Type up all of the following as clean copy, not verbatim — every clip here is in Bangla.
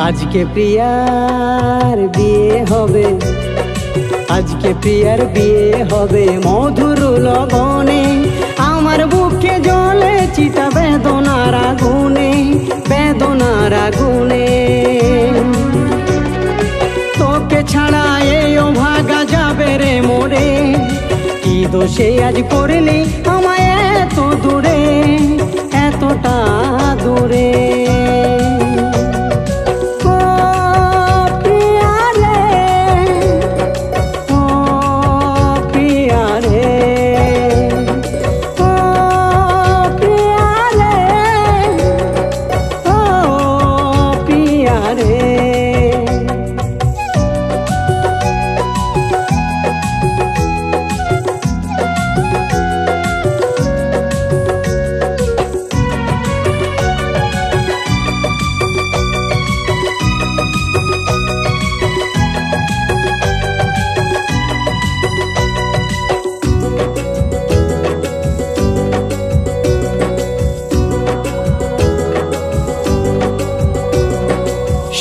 আজকে প্রিয়ার বিয়ে হবে, আজকে প্রিয়ার বিয়ে হবে মধুর লগনে। আমার বুকে জ্বলে চিতা বেদনার আগুনে, বেদনার আগুনে। তোকে ছাড়া এই ভাগা যাবে রে মোরে, কি দোষে আজ করলি আমায় এত দূরে, এতটা দূরে।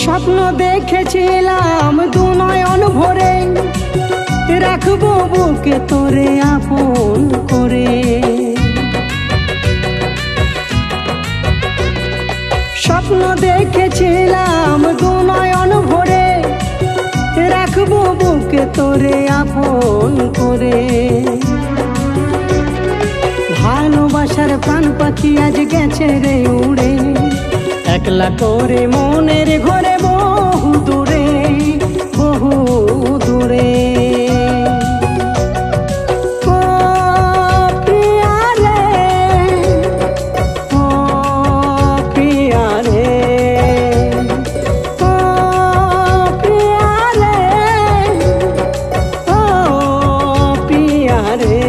স্বপ্ন দেখেছিলাম দু নয়ন ভরে, রাখবো বুকে তোরে আপন করে। স্বপ্ন দেখেছিলাম দু নয়ন ভরে, রাখবো বুকে তোরে আপন করে। ভালোবাসার প্রাণ পাখি আজ গেছে রে উড়ে, একলা করে মনের ঘরে বহু দূরে, বহু দূরে। ও প্রিয়া রে, ও প্রিয়া রে, ও প্রিয়া রে, ও প্রিয়া রে।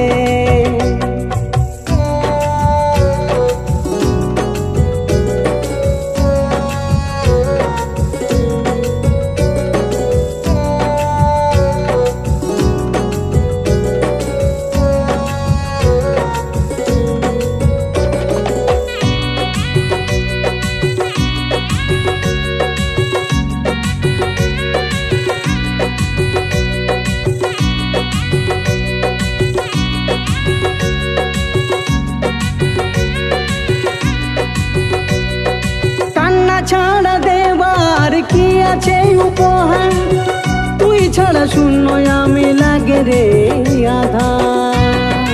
ছাড়া দেবার কি আছে উপহার, তুই ছাড়া শূন্য আমি লাগে রে আধার।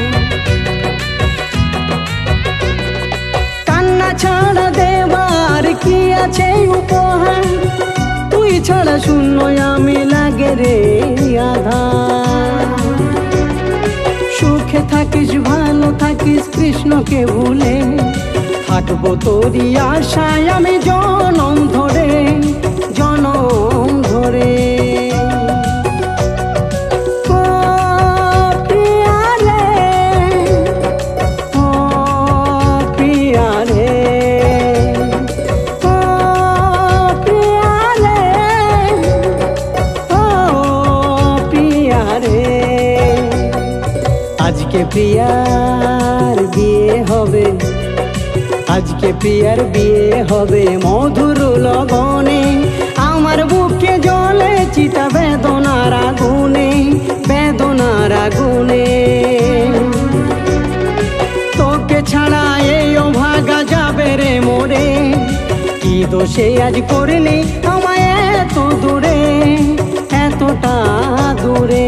কান্না ছাড়া দেবার কি আছে উপহার, তুই ছাড়া শূন্য আমি লাগে রে আধার। সুখে থাকিস ভালো থাকিস কৃষ্ণকে ভুলে, থাকবো তোরই আশায় আমি জনম ধরে, জনম ধরে। ও প্রিয়া রে, ও প্রিয়া রে, ও প্রিয়া রে, ও প্রিয়া রে। আজকে প্রিয়ার বিয়ে হবে, আজকে প্রিয়ার বিয়ে হবে মধুর লগনে। আমার বুকে জ্বলে চিতা বেদনার আগুনে, বেদনার আগুনে। তোকে ছাড়া এই ভাগা যাবে রে মোরে, কি দোষে আজ করলি আমায় এত দূরে, এতটা দূরে।